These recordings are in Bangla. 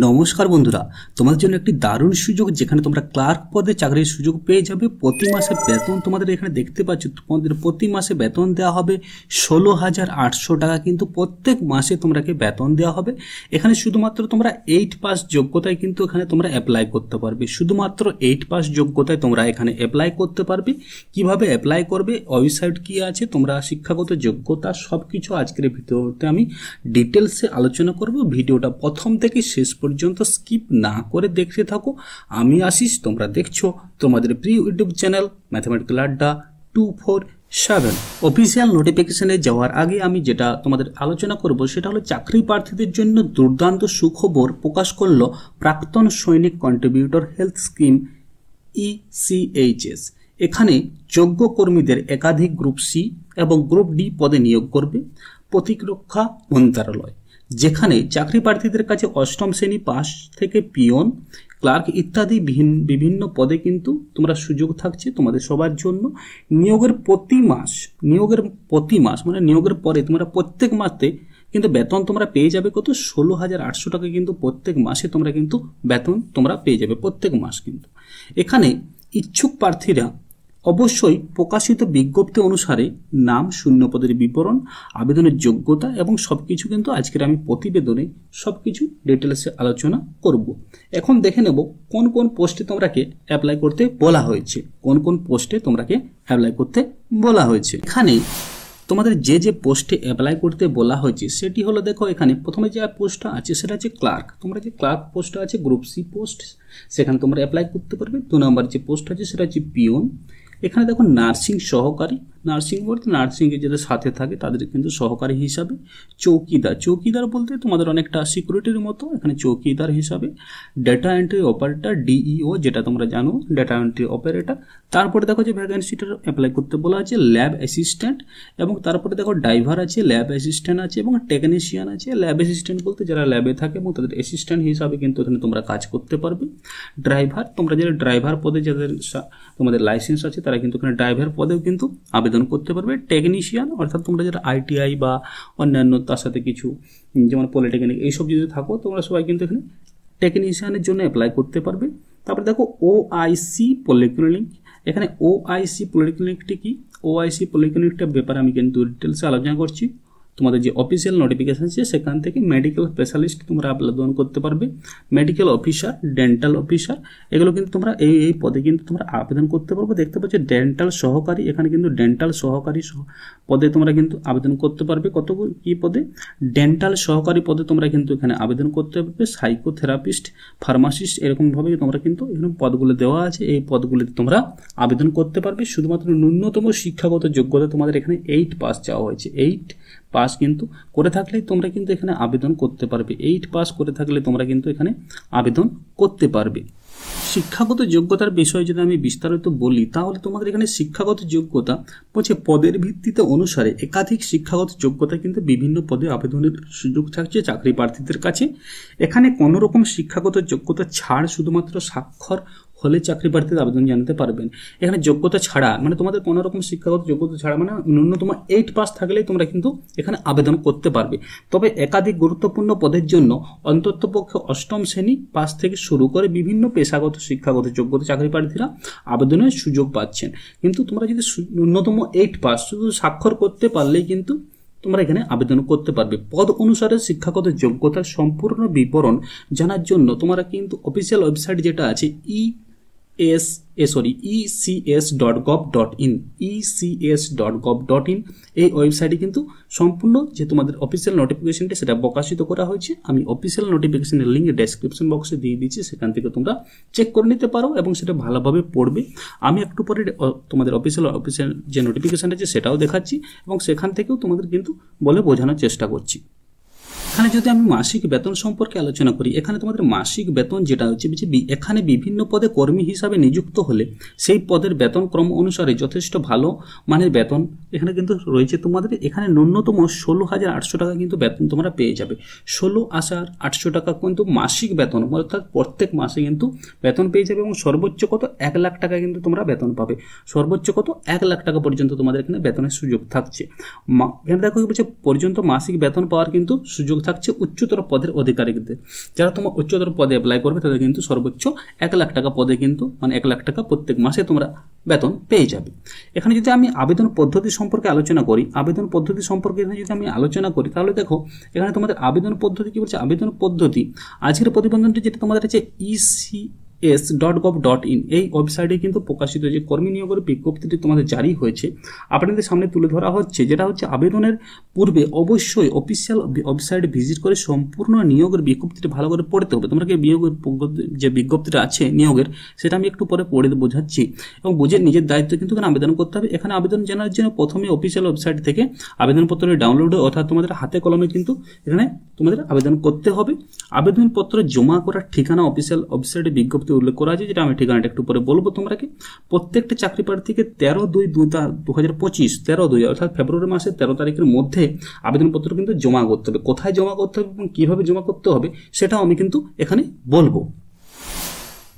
নমস্কার বন্ধুরা, তোমাদের জন্য একটি দারুণ সুযোগ যেখানে তোমরা ক্লার্ক পদে চাকরির সুযোগ পেয়ে যাবে। প্রতি মাসে বেতন তোমাদের এখানে দেখতে পাচ্ছ, তোমাদের প্রতি মাসে বেতন দেওয়া হবে 16,800 টাকা। কিন্তু প্রত্যেক মাসে তোমাকে বেতন দেওয়া হবে। এখানে শুধুমাত্র তোমরা 8 পাস যোগ্যতায় কিন্তু এখানে তোমরা অ্যাপ্লাই করতে পারবে। শুধুমাত্র 8 পাস যোগ্যতায় তোমরা এখানে অ্যাপ্লাই করতে পারবে। কিভাবে অ্যাপ্লাই করবে, ওয়েবসাইট কি আছে, তোমরা শিক্ষাগত যোগ্যতা সবকিছু আজকের ভিডিওতে আমি ডিটেলসে আলোচনা করব। ভিডিওটা প্রথম থেকে শেষ পর্যন্ত স্কিপ না করে দেখতে থাকো। আমি আশিস, তোমরা দেখছো তোমাদের প্রিয় ইউটিউব চ্যানেল ম্যাথমেটিক্যাল আড্ডা 247। অফিসিয়াল নোটিফিকেশনে যাওয়ার আগে আমি যেটা তোমাদের আলোচনা করব সেটা হলো চাকরি প্রার্থীদের জন্য দুর্দান্ত সুখবর প্রকাশ করলো প্রাক্তন সৈনিক কন্ট্রিবিউটর হেলথ স্কিম ECHS। এখানে যোগ্য কর্মীদের একাধিক গ্রুপ সি এবং গ্রুপ ডি পদে নিয়োগ করবে প্রতিরক্ষা মন্ত্রণালয়, যেখানে চাকরি প্রার্থীদের কাছে অষ্টম শ্রেণী পাস থেকে পিয়ন, ক্লার্ক ইত্যাদি বিভিন্ন পদে কিন্তু তোমরা সুযোগ থাকছে তোমাদের সবার জন্য। নিয়োগের প্রতি মাস মানে নিয়োগের পরে তোমরা প্রত্যেক মাসে কিন্তু বেতন তোমরা পেয়ে যাবে কত, 16,800 টাকা কিন্তু প্রত্যেক মাসে তোমরা কিন্তু বেতন তোমরা পেয়ে যাবে প্রত্যেক মাস। কিন্তু এখানে ইচ্ছুক প্রার্থীরা অবশ্যই প্রকাশিত বিজ্ঞপ্তি অনুসারে নাম, শূন্য পদের বিবরণ, আবেদনের যোগ্যতা এবং সবকিছু কিন্তু আজকের আমি প্রতিবেদনে সবকিছু ডিটেলসে আলোচনা করব। এখন দেখে নেব কোন কোন পোস্টে তোমরাকে অ্যাপ্লাই করতে বলা হয়েছে। এখানে তোমাদের যে পোস্টে অ্যাপ্লাই করতে বলা হয়েছে সেটি হলো, দেখো এখানে প্রথমে যে পোস্টটা আছে সেটা হচ্ছে ক্লার্ক। তোমরা যে ক্লার্ক পোস্টটা আছে গ্রুপ সি পোস্ট, সেখানে তোমরা অ্যাপ্লাই করতে পারবে। 2 নম্বর যে পোস্ট আছে সেটা হচ্ছে পিয়ন। এখানে দেখো নার্সিং সহকারী, নার্সিং বলতে নার্সিংয়ে যাদের সাথে থাকে তাদের কিন্তু সহকারী হিসাবে। চৌকিদার বলতে তোমাদের অনেকটা সিকিউরিটির মতো, এখানে চৌকিদার হিসাবে। ডেটা এন্ট্রি অপারেটর DEO, যেটা তোমরা জানো, ডেটা এন্ট্রি অপারেটর। তারপরে দেখো যে ভ্যাকেন্সিটা অ্যাপ্লাই করতে বলা আছে ল্যাব অ্যাসিস্ট্যান্ট, এবং তারপরে দেখো ড্রাইভার আছে, ল্যাব অ্যাসিস্ট্যান্ট আছে এবং টেকনিশিয়ান আছে। ল্যাব অ্যাসিস্ট্যান্ট বলতে যারা ল্যাবে থাকে এবং তাদের অ্যাসিস্ট্যান্ট হিসাবে কিন্তু এখানে তোমরা কাজ করতে পারবে। ড্রাইভার, তোমরা যারা ড্রাইভার পদে যাদের তোমাদের লাইসেন্স আছে তারা কিন্তু এখানে ড্রাইভার পদেও কিন্তু আবেদন করতে পারবে। টেকনিশিয়ান অর্থাৎ তোমরা যারা ITI বা অন্যান্য তার সাথে কিছু যেমন পলিটেকনিক এইসব যদি থাকো তোমরা সবাই কিন্তু এখানে টেকনিশিয়ানের জন্য অ্যাপ্লাই করতে পারবে। তারপরে দেখো OIC পলিক্লিনিক। এখানে OIC পলিক্লিনিকটি কি, OIC পলিক্লিনিকটার ব্যাপারে আমি কিন্তু ডিটেলসে আলোচনা করছি। তোমাদের যে অফিসিয়াল নোটিফিকেশন আছে সেখান থেকে মেডিকেল স্পেশালিস্ট তোমরা আবেদন করতে পারবে। মেডিকেল অফিসার, ডেন্টাল অফিসার, এগুলো কিন্তু তোমরা এই পদে কিন্তু তোমরা আবেদন করতে পারবে। দেখতে পাচ্ছ ডেন্টাল সহকারী, এখানে কিন্তু ডেন্টাল সহকারী পদে তোমরা কিন্তু আবেদন করতে পারবে। কি পদে? ডেন্টাল সহকারী পদে তোমরা কিন্তু এখানে আবেদন করতে পারবে। সাইকোথেরাপিস্ট, ফার্মাসিস্ট, এরকমভাবে তোমরা কিন্তু এখানে পদগুলো দেওয়া আছে, এই পদগুলিতে তোমরা আবেদন করতে পারবে। শুধুমাত্র ন্যূনতম শিক্ষাগত যোগ্যতা তোমাদের এখানে 8 পাস চাওয়া হয়েছে। 8 পাস কিন্তু করে থাকলেই তোমরা কিন্তু এখানে আবেদন করতে পারবে। 8 পাস করে থাকলে তোমরা কিন্তু এখানে আবেদন করতে পারবে। শিক্ষাগত যোগ্যতার বিষয়ে যদি আমি বিস্তারিত বলি তাহলে তোমাদের এখানে শিক্ষাগত যোগ্যতা বলছে পদের ভিত্তিতে অনুসারে একাধিক শিক্ষাগত যোগ্যতা কিন্তু বিভিন্ন পদে আবেদনের সুযোগ থাকছে চাকরি প্রার্থীদের কাছে। এখানে কোনো রকম শিক্ষাগত যোগ্যতা ছাড় শুধুমাত্র স্বাক্ষর হলে চাকরি প্রার্থীদের আবেদন জানাতে পারবেন। এখানে যোগ্যতা ছাড়া মানে তোমাদের কোনো রকম শিক্ষাগত যোগ্যতা ছাড়া মানে ন্যূনতম 8 পাস থাকলেই তোমরা কিন্তু এখানে আবেদন করতে পারবে। তবে একাধিক গুরুত্বপূর্ণ পদের জন্য অন্ততপক্ষে অষ্টম শ্রেণী পাস থেকে শুরু করে বিভিন্ন পেশাগত শিক্ষাগত যোগ্যতা চাকরি প্রার্থীরা আবেদনের সুযোগ পাচ্ছেন। কিন্তু তোমরা যদি ন্যূনতম 8 পাস শুধু স্বাক্ষর করতে পারলেই কিন্তু তোমরা এখানে আবেদন করতে পারবে। পদ অনুসারে শিক্ষাগত যোগ্যতার সম্পূর্ণ বিবরণ জানার জন্য তোমরা কিন্তু অফিসিয়াল ওয়েবসাইট যেটা আছে ecs.gov.in এই ওয়েবসাইটে কিন্তু সম্পূর্ণ যে তোমাদের অফিসিয়াল নোটিফিকেশনটা সেটা প্রকাশিত করা হয়েছে। আমি অফিসিয়াল নোটিফিকেশনের লিঙ্ক ডেসক্রিপশন বক্সে দিয়ে দিচ্ছি, সেখান থেকে তোমরা চেক করে নিতে পারো এবং সেটা ভালোভাবে পড়বে। আমি একটু পরে তোমাদের অফিসিয়াল যে নোটিফিকেশনটা আছে সেটাও দেখাচ্ছি এবং সেখান থেকেও তোমাদের কিন্তু বলে বোঝানোর চেষ্টা করছি। এখানে যদি আমি মাসিক বেতন সম্পর্কে আলোচনা করি, এখানে তোমাদের মাসিক বেতন যেটা হচ্ছে এখানে বিভিন্ন পদে কর্মী হিসাবে নিযুক্ত হলে সেই পদের বেতন ক্রম অনুসারে যথেষ্ট ভালো মানের বেতন এখানে কিন্তু রয়েছে। তোমাদের এখানে ন্যূনতম 16,800 টাকা কিন্তু বেতন তোমরা পেয়ে যাবে। 16,800 টাকা কিন্তু মাসিক বেতন, অর্থাৎ প্রত্যেক মাসে কিন্তু বেতন পেয়ে যাবে এবং সর্বোচ্চ কত 1 লাখ টাকা কিন্তু তোমরা বেতন পাবে। সর্বোচ্চ কত 1 লাখ টাকা পর্যন্ত তোমাদের এখানে বেতনের সুযোগ থাকছে। এখানে দেখো পর্যন্ত মাসিক বেতন পাওয়ার কিন্তু সুযোগ থাকছে উচ্চতর পদের অধিকারীদের। যারা তোমার উচ্চতর পদে অ্যাপ্লাই করবে তাদের কিন্তু সর্বোচ্চ 1 লাখ টাকা পদে কিন্তু মানে 1 লাখ টাকা প্রত্যেক মাসে তোমরা বেতন পেয়ে যাবে। এখানে যদি আমি আবেদন পদ্ধতি সম্পর্কে আলোচনা করি, আবেদন পদ্ধতি সম্পর্কে যদি আমি আলোচনা করি তাহলে দেখো এখানে তোমাদের আবেদন পদ্ধতি কি বলছে। আবেদন পদ্ধতি আজকের প্রতিবেদনটি যেটা তোমাদের আছে ecs.gov.in এই ওয়েবসাইটে কিন্তু প্রকাশিত যে কর্মী নিয়োগের বিজ্ঞপ্তিটি তোমাদের জারি হয়েছে আপনাদের সামনে তুলে ধরা হচ্ছে, যেটা হচ্ছে আবেদনের পূর্বে অবশ্যই অফিসিয়াল ওয়েবসাইট ভিজিট করে সম্পূর্ণ নিয়োগের বিজ্ঞপ্তিটি ভালো করে পড়তে হবে। তোমরা কি নিয়োগের যে বিজ্ঞপ্তিটা আছে নিয়োগের সেটা আমি একটু পরে পড়ে বোঝাচ্ছি এবং বুঝে নিজের দায়িত্ব কিন্তু এখানে আবেদন করতে হবে। এখানে আবেদন জানার জন্য প্রথমে অফিসিয়াল ওয়েবসাইট থেকে আবেদনপত্রের ডাউনলোড অর্থাৎ তোমাদের হাতে কলমে কিন্তু এখানে তোমাদের আবেদন করতে হবে। আবেদনপত্র জমা করার ঠিকানা অফিসিয়াল ওয়েবসাইটে বিজ্ঞপ্তি উল্লেখ করা আছে, যেটা আমি ঠিকানাটা একটু পরে বলবো তোমরাকে। প্রত্যেকটা চাকরি প্রার্থীকে 13/2/2025 13/2 অর্থাৎ ফেব্রুয়ারি মাসের 13 তারিখের মধ্যে আবেদনপত্র কিন্তু জমা করতে হবে। কোথায় জমা করতে হবে এবং কিভাবে জমা করতে হবে সেটাও আমি কিন্তু এখানে বলবো।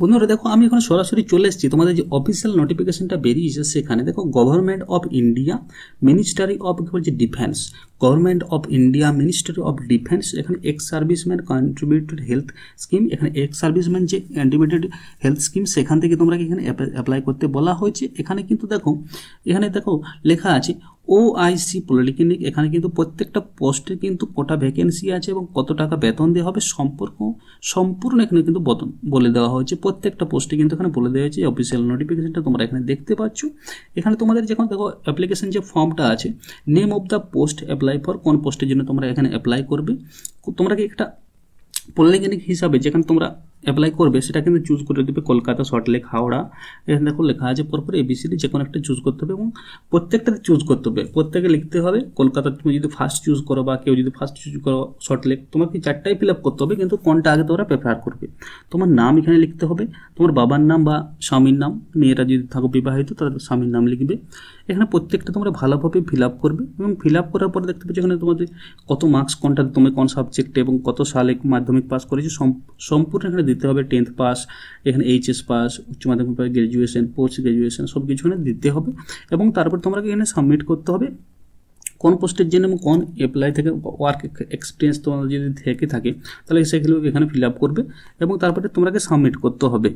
বন্ধুরা দেখো আমি এখন সরাসরি চলে এসেছি তোমাদের যে অফিসিয়াল নোটিফিকেশনটা বেরিয়েছে সেখানে দেখো government of India ministry of কি বলছে defence, government of India ministry of defence, এখানে ex serviceman contributed health scheme, এখানে এক্স সার্ভিসম্যান যে কন্ট্রিবিউটেড হেলথ স্কিম সেখান থেকে তোমরা এখানে অ্যাপ্লাই করতে বলা হয়েছে। এখানে কিন্তু দেখো লেখা আছে OIC পলিটেকনিক, এখানে কিন্তু প্রত্যেকটা পোস্টে কিন্তু কটা ভ্যাকেন্সি আছে এবং কত টাকা বেতন দেওয়া হবে সম্পূর্ণ এখানে কিন্তু বলে দেওয়া হয়েছে। প্রত্যেকটা পোস্টে কিন্তু এখানে বলে দেওয়া হয়েছে। অফিসিয়াল নোটিফিকেশনটা তোমরা এখানে দেখতে পাচ্ছ। এখানে তোমাদের যখন দেখো অ্যাপ্লিকেশন যে ফর্মটা আছে name of the post apply for, কোন পোস্টের জন্য তোমরা এখানে অ্যাপ্লাই করবে, তোমরা কি একটা পলিটেকনিক হিসাবে যেখানে তোমরা অ্যাপ্লাই করবে সেটা কিন্তু চুজ করে দেবে কলকাতা, সল্টলেক, হাওড়া, এখানে দেখো লেখা আছে পরপর ABCD যে কোনো একটা চুজ করতে হবে এবং প্রত্যেকটাতে চুজ করতে হবে। প্রত্যেকে লিখতে হবে কলকাতা তুমি যদি ফার্স্ট চুজ করো বা কেউ যদি ফার্স্ট চুজ করো সল্টলেক, তোমাকে 4টাই ফিল আপ করতে হবে কিন্তু কোনটা আগে তোমরা প্রেফার করবে। তোমার নাম এখানে লিখতে হবে, তোমার বাবার নাম বা স্বামীর নাম, মেয়েরা যদি থাকো বিবাহিত তাদের স্বামীর নাম লিখবে। এখানে প্রত্যেকটা তোমরা ভালোভাবে ফিল আপ করবে এবং ফিল আপ করার পরে দেখতে পাচ্ছ এখানে তোমাদের কত মার্কস কোনটা তুমি কোন সাবজেক্টে এবং কত সালে মাধ্যমিক পাস করেছো সম্পূর্ণ এখানে দিতে হবে। 10th পাস, এখানে HS পাস, উচ্চ মাধ্যমিক পাস, গ্র্যাজুয়েশন, পোস্ট গ্র্যাজুয়েশন সব কিছু এখানে দিতে হবে এবং তারপর তোমরা এখানে সাবমিট করতে হবে কোন পোস্টের জন্য এবং কোন অ্যাপ্লাই থেকে ওয়ার্ক এক্সপিরিয়েন্স তোমার যদি থেকে থাকে তাহলে সেগুলো এখানে ফিল আপ করবে এবং তারপরে তোমরাকে সাবমিট করতে হবে।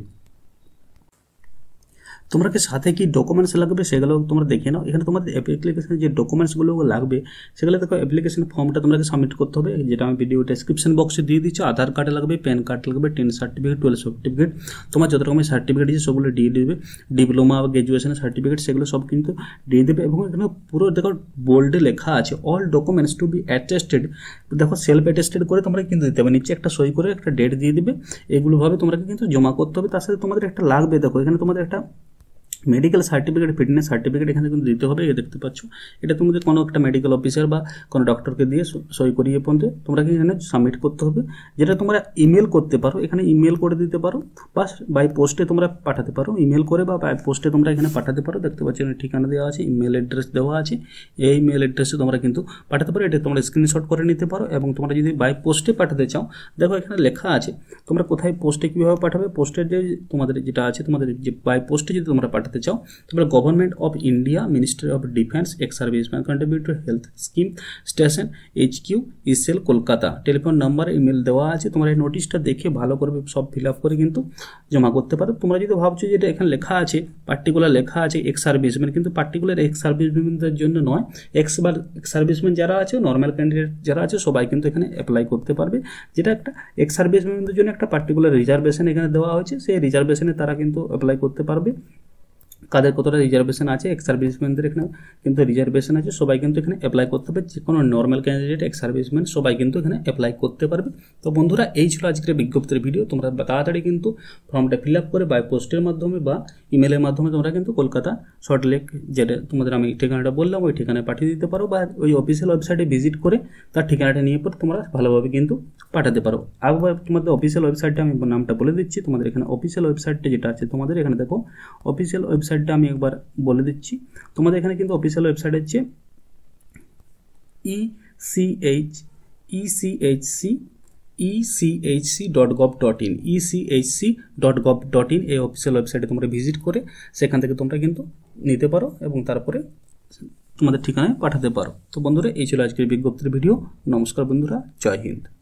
তোমরা সাথে কি ডকুমেন্টস লাগবে সেগুলো তোমরা দেখে নাও। এখানে তোমাদের অ্যাপ্লিকেশনের যে ডকুমেন্টসগুলো লাগবে সেগুলো দেখো অ্যাপ্লিকেশন ফর্মটা তোমাকে সাবমিট করতে হবে, যেটা আমি ভিডিও ডেসক্রিপশন বক্সে দিয়ে দিচ্ছি। আধার কার্ড লাগবে, প্যান কার্ড লাগবে, 10 সার্টিফিকেট, 12 সার্টিফিকেট, তোমার যত রকমের সার্টিফিকেট আছে সবগুলো দিয়ে দেবে। ডিপ্লোমা বা গ্র্যাজুয়েশনের সার্টিফিকেট সেগুলো সব কিন্তু দিয়ে দেবে এবং এখানে পুরো দেখো বোল্ডে লেখা আছে all documents to be attested, দেখো সেলফ অ্যাটেস্টেড করে তোমরা কিন্তু দিতে হবে, নিচে একটা সই করে একটা ডেট দিয়ে দিবে। এগুলোভাবে তোমরা কিন্তু জমা করতে হবে। তার সাথে তোমাদের একটা লাগবে দেখো এখানে তোমাদের একটা মেডিকেল সার্টিফিকেট, ফিটনেস সার্টিফিকেট এখানে কিন্তু দিতে হবে। দেখতে পাচ্ছ এটা তোমাদের কোনো একটা মেডিকেল অফিসার বা কোনো ডক্টরকে দিয়ে সই করিয়ে পর্যন্ত তোমরা এখানে সাবমিট করতে হবে, যেটা তোমরা ইমেল করতে পারো, এখানে ইমেল করে দিতে পারো বা বাই পোস্টে তোমরা পাঠাতে পারো, ইমেল করে বা বাই পোস্টে তোমরা এখানে পাঠাতে পারো। দেখতে পাচ্ছ এখানে ঠিকানা দেওয়া আছে, ইমেল অ্যাড্রেস দেওয়া আছে, এই ইমেল অ্যাড্রেসে তোমরা কিন্তু পাঠাতে পারো। এটা তোমরা স্ক্রিনশট করে নিতে পারো এবং তোমরা যদি বাই পোস্টে পাঠাতে চাও দেখো এখানে লেখা আছে তোমরা কোথায় পোস্টে কীভাবে পাঠাবে। পোস্টের যে তোমাদের যেটা আছে তোমাদের যে বাই পোস্টে যদি তোমরা পাঠাতে চাও তোমরা government of India ministry of defence ex serviceman contributed health scheme station HQ ইসেল কলকাতা, টেলিফোন নাম্বার, ইমেল দেওয়া আছে। তোমরা এই নোটিশটা দেখে ভালো করে সব ফিল আপ করে কিন্তু জমা করতে পারো। তোমরা যদি ভাবছো যেটা এখানে লেখা আছে পার্টিকুলার লেখা আছে এক্স সার্ভিসম্যান, কিন্তু পার্টিকুলার এক্স সার্ভিসম্যানদের জন্য নয়, এক্স সার্ভিসম্যান যারা আছে নর্মাল ক্যান্ডিডেট যারা আছে সবাই কিন্তু এখানে অ্যাপ্লাই করতে পারবে। যেটা একটা এক্স সার্ভিসম্যানদের জন্য একটা পার্টিকুলার রিজার্ভেশন এখানে দেওয়া হয়েছে, সেই রিজার্ভেশনে তারা কিন্তু অ্যাপ্লাই করতে পারবে। কাদের কতটা রিজার্ভেশন আছে এক্স সার্ভিসম্যানদের এখানে কিন্তু রিজার্ভেশন আছে, সবাই কিন্তু এখানে অ্যাপ্লাই করতে পারবে। যে কোনো নর্মাল ক্যান্ডিডেট এক্স সার্ভিসম্যান সবাই কিন্তু এখানে অ্যাপ্লাই করতে পারবে। তো বন্ধুরা এই ছিল আজকের বিজ্ঞপ্তির ভিডিও। তোমরা তাড়াতাড়ি কিন্তু ফর্মটা ফিল আপ করে বাই পোস্টের মাধ্যমে বা ইমেলের মাধ্যমে তোমরা কিন্তু কলকাতা সল্টলেক যেটা তোমাদের আমি ঠিকানাটা বললাম ওই ঠিকানায় পাঠিয়ে দিতে পারো বা ওই অফিসিয়াল ওয়েবসাইটে ভিজিট করে তার ঠিকানাটা নিয়ে পরে তোমরা ভালোভাবে কিন্তু পাঠাতে পারো। আবার তোমাদের অফিসিয়াল ওয়েবসাইটে আমি নামটা বলে দিচ্ছি। তোমাদের এখানে অফিসিয়াল ওয়েবসাইটটা যেটা আছে তোমাদের এখানে দেখো অফিসিয়াল ওয়েবসাইটটা আমি একবার বলে দিচ্ছি। তোমাদের এখানে কিন্তু অফিসিয়াল ওয়েবসাইট হচ্ছে ECHC.gov.in ECHC.gov.in এই অফিসিয়াল ওয়েবসাইটে তোমরা ভিজিট করে সেখান থেকে তোমরা কিন্তু নিতে পারো এবং তারপরে তোমাদের ঠিকানায় পাঠাতে পারো। তো বন্ধুরা, এই ছিল আজকের বিজ্ঞপ্তির ভিডিও। নমস্কার বন্ধুরা, জয় হিন্দ।